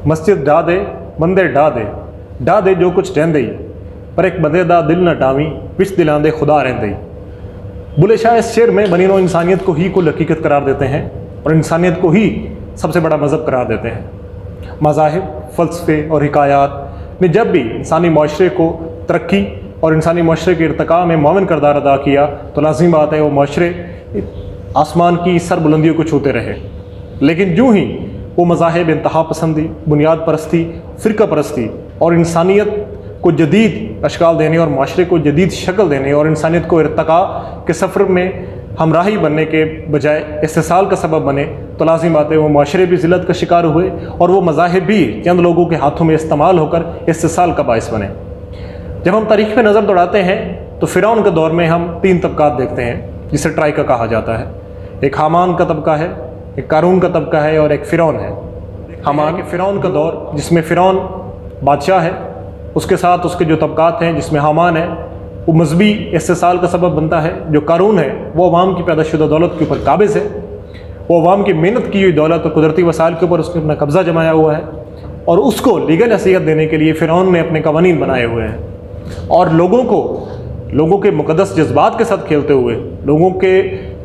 مسجد ڈا دے بندے ڈا دے جو کچھ رہندے ہی، پر ایک بندے دا دل نہ ٹاویں وچ دلاندے خدا رہندے ہی۔ بلے شاہ اس شعر میں بنی نوع انسانیت کو ہی کل حقیقت قرار دیتے ہیں اور انسانیت کو ہی سب سے بڑا مذہب قرار دیتے ہیں۔ مذاہب، فلسفے اور حکایات نے جب بھی انسانی معاشرے کو ترقی اور انسانی معاشرے کے ارتقاء میں معاون کردار ادا کیا تو لازمی بات ہے وہ معاشرے آسمان کی سر بلندیوں کو چھوتے رہے۔ لیکن جو ہی وہ مذاہب انتہا پسندی، بنیاد پرستی، فرقہ پرستی اور انسانیت کو جدید اشکال دینے اور معاشرے کو جدید شکل دینے اور انسانیت کو ارتقاء کے سفر میں ہمراہی بننے کے بجائے استحصال کا سبب بنے تو لازم بات ہے وہ معاشرے بھی ذلت کا شکار ہوئے اور وہ مذاہب بھی چند لوگوں کے ہاتھوں میں استعمال ہو کر استحصال کا باعث بنے۔ جب ہم تاریخ پہ نظر دوڑاتے ہیں تو فرعون کے دور میں ہم 3 طبقات دیکھتے ہیں جسے ٹرائکا کہا جاتا ہے۔ ایک حامان کا طبقہ ہے، ایک قارون کا طبقہ ہے اور ایک فرعون ہے۔ حامان کے فرعون کا دور جس میں فرعون بادشاہ ہے، اس کے ساتھ اس کے جو طبقات ہیں جس میں حامان ہے وہ مذہبی استحصال کا سبب بنتا ہے۔ جو قارون ہے وہ عوام کی پیدا شدہ دولت کے اوپر قابض ہے، وہ عوام کی محنت کی ہوئی دولت اور قدرتی وسائل کے اوپر اس نے اپنا قبضہ جمایا ہوا ہے اور اس کو لیگل حیثیت دینے کے لیے فرعون نے اپنے قوانین بنائے ہوئے ہیں اور لوگوں کے مقدس جذبات کے ساتھ کھیلتے ہوئے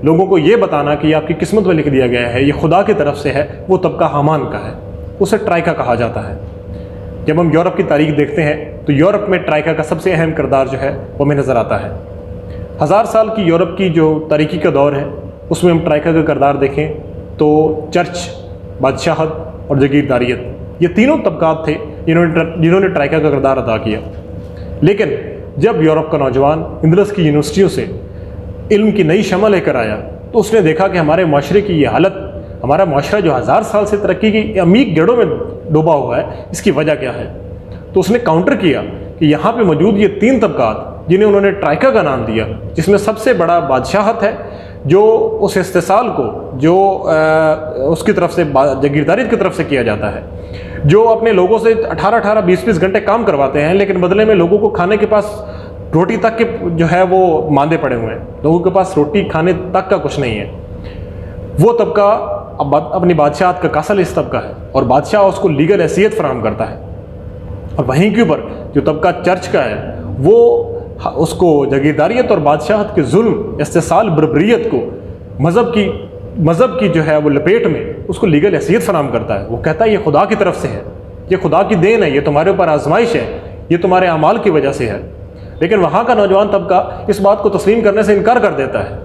لوگوں کو یہ بتانا کہ یہ آپ کی قسمت میں لکھ دیا گیا ہے، یہ خدا کی طرف سے ہے، وہ طبقہ حامان کا ہے، اسے ٹرائکا کہا جاتا ہے۔ جب ہم یورپ کی تاریخ دیکھتے ہیں تو یورپ میں ٹرائکا کا سب سے اہم کردار جو ہے وہ ہمیں نظر آتا ہے۔ 1000 سال کی یورپ کی جو تاریخی کا دور ہے اس میں ہم ٹرائکا کا کردار دیکھیں تو چرچ، بادشاہت اور جاگیرداریت یہ تینوں طبقات تھے جنہوں نے ٹرائکا کا کردار ادا کیا۔ لیکن جب یورپ کا نوجوان اندلس کی یونیورسٹیوں سے علم کی نئی شمع لے کر آیا تو اس نے دیکھا کہ ہمارے معاشرے کی یہ حالت، ہمارا معاشرہ جو 1000 سال سے ترقی کی عمیق جڑوں میں ڈوبا ہوا ہے، اس کی وجہ کیا ہے؟ تو اس نے کاؤنٹر کیا کہ یہاں پہ موجود یہ 3 طبقات جنہیں انہوں نے ٹرائکا کا نام دیا، جس میں سب سے بڑا بادشاہت ہے جو اس استحصال کو جو اس کی طرف سے جاگیرداریت کی طرف سے کیا جاتا ہے، جو اپنے لوگوں سے 18 20 گھنٹے کام کرواتے ہیں لیکن بدلے میں لوگوں کو کھانے کے پاس روٹی تک کے جو ہے وہ ماندے پڑے ہوئے ہیں، لوگوں کے پاس روٹی کھانے تک کا کچھ نہیں ہے۔ وہ طبقہ اپنی بادشاہت کا قاصل اس طبقہ ہے اور بادشاہ اس کو لیگل حیثیت فراہم کرتا ہے، اور وہیں کے اوپر جو طبقہ چرچ کا ہے وہ اس کو جاگیرداریت اور بادشاہت کے ظلم، استحصال، بربریت کو مذہب کی جو ہے وہ لپیٹ میں اس کو لیگل حیثیت فراہم کرتا ہے۔ وہ کہتا ہے یہ خدا کی طرف سے ہے، یہ خدا کی دین ہے، یہ تمہارے اوپر آزمائش ہے، یہ تمہارے اعمال کی وجہ سے ہے۔ لیکن وہاں کا نوجوان طبقہ اس بات کو تسلیم کرنے سے انکار کر دیتا ہے۔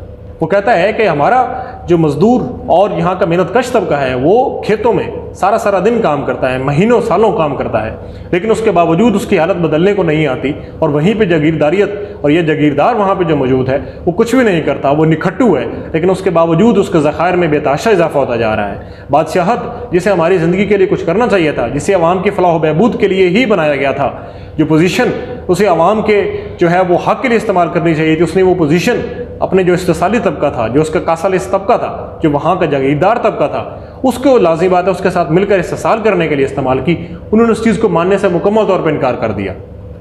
وہ کہتا ہے کہ ہمارا جو مزدور اور یہاں کا محنت کش طبقہ ہے وہ کھیتوں میں سارا دن کام کرتا ہے، مہینوں سالوں کام کرتا ہے، لیکن اس کے باوجود اس کی حالت بدلنے کو نہیں آتی، اور وہیں پہ جاگیرداریت اور یہ جاگیردار وہاں پہ جو موجود ہے وہ کچھ بھی نہیں کرتا، وہ نکھٹو ہے، لیکن اس کے باوجود اس کے ذخائر میں بے تحاشا اضافہ ہوتا جا رہا ہے۔ بادشاہت جسے ہماری زندگی کے لیے کچھ کرنا چاہیے تھا، جسے عوام کی فلاح و بہبود کے لیے ہی بنایا گیا تھا، جو پوزیشن اسے عوام کے جو ہے وہ حق کے لیے استعمال کرنی چاہیے تھی، اس نے وہ پوزیشن اپنے جو استحصالی طبقہ تھا، جو اس کا قاصل اس طبقہ تھا، جو وہاں کا جاگیردار طبقہ تھا، اس کو لازمی بات ہے اس کے ساتھ مل کر استحصال کرنے کے لیے استعمال کی۔ انہوں نے اس چیز کو ماننے سے مکمل طور پر انکار کر دیا۔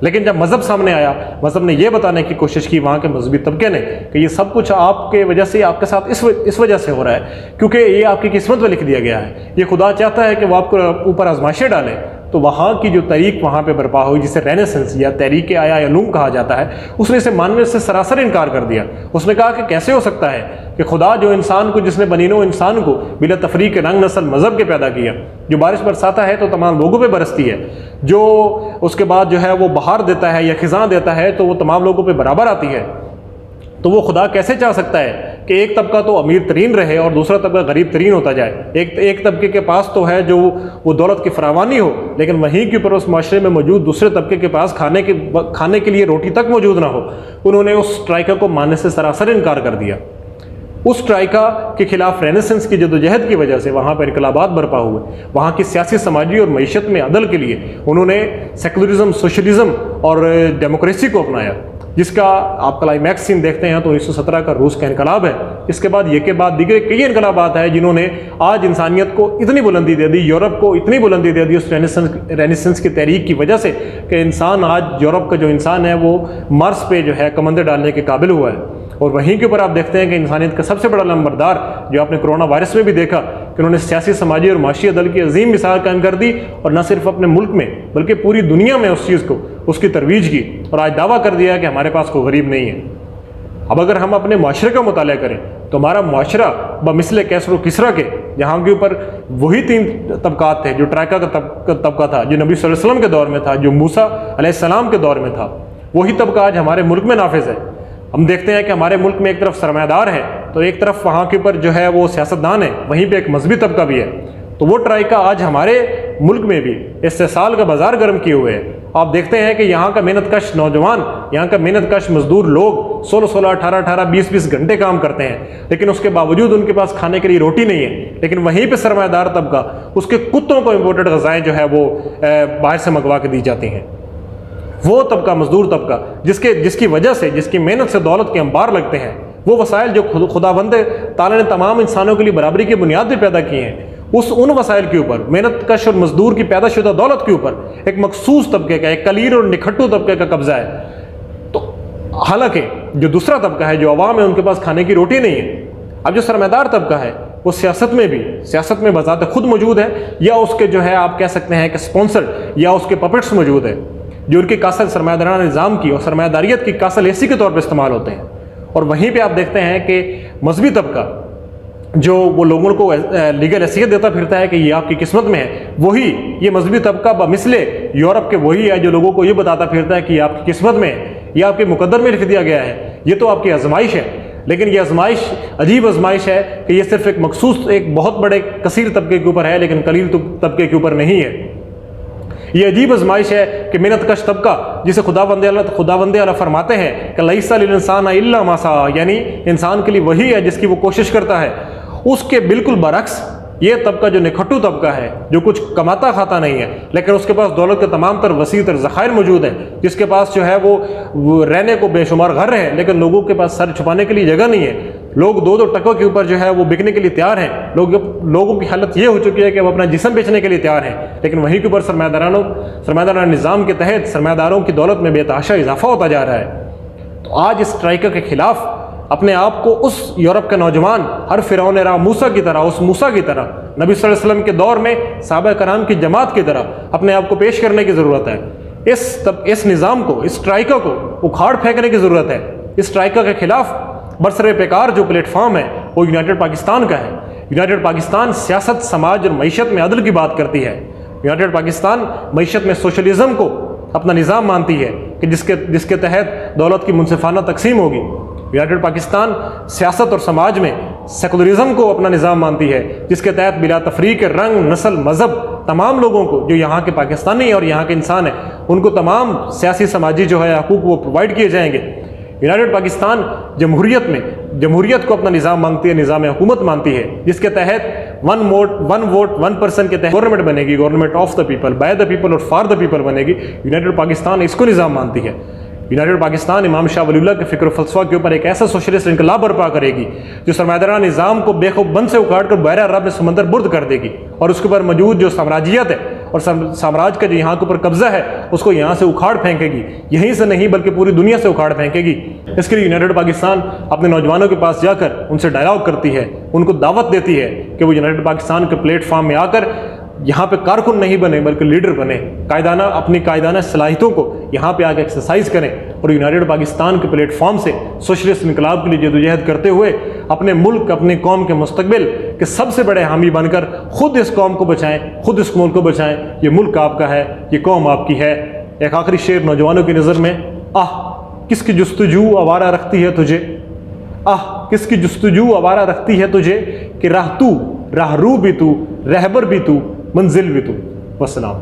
لیکن جب مذہب سامنے آیا، مذہب نے یہ بتانے کی کوشش کی وہاں کے مذہبی طبقے نے کہ یہ سب کچھ آپ کے وجہ سے، آپ کے ساتھ اس وجہ سے ہو رہا ہے کیونکہ یہ آپ کی قسمت میں لکھ دیا گیا ہے، یہ خدا چاہتا ہے کہ وہ آپ کو اوپر آزمائشیں ڈالے۔ تو وہاں کی جو تحریک وہاں پہ برپا ہوئی جسے رینیسنس یا تحریک آیا علوم کہا جاتا ہے، اس نے اسے ماننے سے سراسر انکار کر دیا۔ اس نے کہا کہ کیسے ہو سکتا ہے کہ خدا جو انسان کو، جس نے بنی نوع انسان کو بلا تفریق رنگ، نسل، مذہب کے پیدا کیا، جو بارش برساتا ہے تو تمام لوگوں پہ برستی ہے، جو اس کے بعد جو ہے وہ بہار دیتا ہے یا خزاں دیتا ہے تو وہ تمام لوگوں پہ برابر آتی ہے، تو وہ خدا کیسے چاہ سکتا ہے کہ ایک طبقہ تو امیر ترین رہے اور دوسرا طبقہ غریب ترین ہوتا جائے؟ ایک طبقے کے پاس تو ہے جو وہ دولت کی فراوانی ہو، لیکن وہیں کے اوپر اس معاشرے میں موجود دوسرے طبقے کے پاس کھانے کے لیے روٹی تک موجود نہ ہو۔ انہوں نے اس ٹرائکا کو ماننے سے سراسر انکار کر دیا۔ اس ٹرائکا کے خلاف رینیسنس کی جدوجہد کی وجہ سے وہاں پر انقلابات برپا ہوئے، وہاں کی سیاسی، سماجی اور معیشت میں عدل کے لیے انہوں نے سیکولرزم، سوشلزم اور ڈیموکریسی کو اپنایا، جس کا آپ کلائمیکس سین دیکھتے ہیں تو 1917 کا روس کا انقلاب ہے۔ اس کے بعد دیگر کئی انقلابات ہیں جنہوں نے آج انسانیت کو اتنی بلندی دے دی، یورپ کو اتنی بلندی دے دی اس رینیسنس کی تحریک کی وجہ سے کہ انسان آج، یورپ کا جو انسان ہے وہ مارس پہ جو ہے کمندے ڈالنے کے قابل ہوا ہے۔ اور وہیں کے اوپر آپ دیکھتے ہیں کہ انسانیت کا سب سے بڑا نمبردار جو آپ نے کرونا وائرس میں بھی دیکھا کہ انہوں نے سیاسی سماجی اور معاشی عدل کی عظیم مثال قائم کر دی، اور نہ صرف اپنے ملک میں بلکہ پوری دنیا میں اس چیز کو اس کی ترویج کی، اور آج دعویٰ کر دیا کہ ہمارے پاس کوئی غریب نہیں ہے۔ اب اگر ہم اپنے معاشرے کا مطالعہ کریں تو ہمارا معاشرہ بمثل کیسر و کسریٰ کے یہاں کے اوپر وہی 3 طبقات تھے جو ٹرائکا کا طبقہ تھا، جو نبی صلی اللہ علیہ وسلم کے دور میں تھا، جو موسیٰ علیہ السلام کے دور میں تھا، وہی طبقہ آج ہمارے ملک میں نافذ ہے۔ ہم دیکھتے ہیں کہ ہمارے ملک میں ایک طرف سرمایہ دار ہے تو ایک طرف وہاں کے اوپر جو ہے وہ سیاستدان ہے، وہیں پہ ایک مذہبی طبقہ بھی ہے۔ تو وہ ٹرائکا آج ہمارے ملک میں بھی استحصال کا بازار گرم کیے ہوئے ہے۔ آپ دیکھتے ہیں کہ یہاں کا محنت کش نوجوان، یہاں کا محنت کش مزدور لوگ 16 18 20 گھنٹے کام کرتے ہیں، لیکن اس کے باوجود ان کے پاس کھانے کے لیے روٹی نہیں ہے۔ لیکن وہیں پہ سرمایہ دار طبقہ، اس کے کتوں کو امپورٹڈ غذائیں جو ہے وہ باہر سے منگوا کے دی جاتی ہیں۔ وہ طبقہ، مزدور طبقہ، جس کی وجہ سے، جس کی محنت سے دولت کے انبار لگتے ہیں، وہ وسائل جو خداوند تعالیٰ نے تمام انسانوں کے لیے برابری کی بنیاد پہ پیدا کیے ہیں، ان وسائل کے اوپر، محنت کش اور مزدور کی پیدا شدہ دولت کے اوپر ایک مخصوص طبقے کا، ایک کلیل اور نکھٹو طبقے کا قبضہ ہے۔ تو حالانکہ جو دوسرا طبقہ ہے، جو عوام ہے، ان کے پاس کھانے کی روٹی نہیں ہے۔ اب جو سرمایہ دار طبقہ ہے وہ سیاست میں بذات خود موجود ہے، یا اس کے جو ہے آپ کہہ سکتے ہیں کہ اسپانسر یا اس کے پپٹس موجود ہے، جو ان کی کاسل سرمایہ دارانہ نظام کی اور سرمایہ داریت کی کاسل ایسی کے طور پہ استعمال ہوتے ہیں۔ اور وہیں پہ آپ دیکھتے ہیں کہ مذہبی طبقہ جو وہ لوگوں کو لیگل حیثیت دیتا پھرتا ہے کہ یہ آپ کی قسمت میں ہے، وہی یہ مذہبی طبقہ بمثل یورپ کے وہی ہے جو لوگوں کو یہ بتاتا پھرتا ہے کہ یہ آپ کی قسمت میں ہے، یہ آپ کے مقدر میں لکھ دیا گیا ہے، یہ تو آپ کی آزمائش ہے۔ لیکن یہ آزمائش عجیب آزمائش ہے کہ یہ صرف ایک مخصوص، ایک بہت بڑے کثیر طبقے کے اوپر ہے، لیکن قلیل طبقے کے اوپر نہیں ہے۔ یہ عجیب آزمائش ہے کہ محنت کش طبقہ، جسے خداوند اعلیٰ فرماتے ہیں کہ لیس للانسان الا ما سعی، یعنی انسان کے لیے وہی ہے جس کی وہ کوشش کرتا ہے، اس کے بالکل برعکس یہ طبقہ جو نکھٹو طبقہ ہے، جو کچھ کماتا کھاتا نہیں ہے، لیکن اس کے پاس دولت کے تمام تر وسیع تر ذخائر موجود ہیں، جس کے پاس جو ہے وہ رہنے کو بے شمار گھر ہیں، لیکن لوگوں کے پاس سر چھپانے کے لیے جگہ نہیں ہے۔ لوگ 2 ٹکوں کے اوپر جو ہے وہ بکنے کے لیے تیار ہیں۔ لوگوں کی حالت یہ ہو چکی ہے کہ وہ اپنا جسم بیچنے کے لیے تیار ہیں، لیکن وہیں کے اوپر سرمایہ دارانہ نظام کے تحت سرمایہ داروں کی دولت میں بے تحاشا اضافہ ہوتا جا رہا ہے۔ تو آج اس ٹرائکا کے خلاف اپنے آپ کو اس یورپ کا نوجوان ہر فرعون راہ موسیٰ کی طرح، اس موسیٰ کی طرح، نبی صلی اللہ علیہ وسلم کے دور میں صحابہ کرام کی جماعت کی طرح اپنے آپ کو پیش کرنے کی ضرورت ہے۔ اس نظام کو، اس ٹرائکا کو اکھاڑ پھینکنے کی ضرورت ہے۔ اس ٹرائکا کے خلاف برسر پیکار جو پلیٹ فارم ہے وہ یونائٹڈ پاکستان کا ہے۔ یونائٹڈ پاکستان سیاست، سماج اور معیشت میں عدل کی بات کرتی ہے۔ یونائٹڈ پاکستان معیشت میں سوشلزم کو اپنا نظام مانتی ہے کہ جس کے تحت دولت کی منصفانہ تقسیم ہوگی۔ یونائٹڈ پاکستان سیاست اور سماج میں سیکولرزم کو اپنا نظام مانتی ہے، جس کے تحت بلا تفریق رنگ، نسل، مذہب تمام لوگوں کو جو یہاں کے پاکستانی ہیں اور یہاں کے انسان ہیں، ان کو تمام سیاسی سماجی جو ہے حقوق وہ پرووائڈ کیے جائیں گے۔ یونائٹڈ پاکستان جمہوریت کو اپنا نظام مانگتی ہے، نظام حکومت مانتی ہے، جس کے تحت ون ووٹ ون پرسن کے تحت گورنمنٹ بنے گی، government of the people, by the people اور فار دا پیپل بنے گی۔ یونائٹڈ پاکستان اس کو نظام مانتی ہے۔ یونائٹڈ پاکستان امام شاہ ولی اللہ کے فکر و فلسفہ کے اوپر ایک ایسا سوشلسٹ انقلاب برپا کرے گی جو سرمایہ دارانہ نظام کو بے خوف بند سے اکھاڑ کر بحر عرب میں سمندر برد کر دے گی، اور اس کے اوپر موجود جو سامراجیت ہے اور سامراج کا جو یہاں کے اوپر قبضہ ہے اس کو یہاں سے اکھاڑ پھینکے گی، یہیں سے نہیں بلکہ پوری دنیا سے اکھاڑ پھینکے گی۔ اس کے لیے یونائٹڈ پاکستان اپنے نوجوانوں کے پاس جا کر ان سے ڈائلاگ کرتی ہے، ان کو دعوت دیتی ہے کہ وہ یونائٹڈ پاکستان کے پلیٹ فارم میں آ کر یہاں پہ کارکن نہیں بنے بلکہ لیڈر بنے، اپنی قائدانہ صلاحیتوں کو یہاں پہ آ کے ایکسرسائز کریں، اور یونائٹڈ پاکستان کے پلیٹ فارم سے سوشلسٹ انقلاب کے لیے جدوجہد کرتے ہوئے اپنے ملک، اپنی قوم کے مستقبل کے سب سے بڑے حامی بن کر خود اس قوم کو بچائیں، خود اس ملک کو بچائیں۔ یہ ملک آپ کا ہے، یہ قوم آپ کی ہے۔ ایک آخری شعر نوجوانوں کی نظر میں، کس کی جستجو آوارہ رکھتی ہے تجھے، کس کی جستجو آوارہ رکھتی ہے تجھے، کہ راہ رو بھی تو، رہبر بھی تو، منزل بھی تو۔ والسلام۔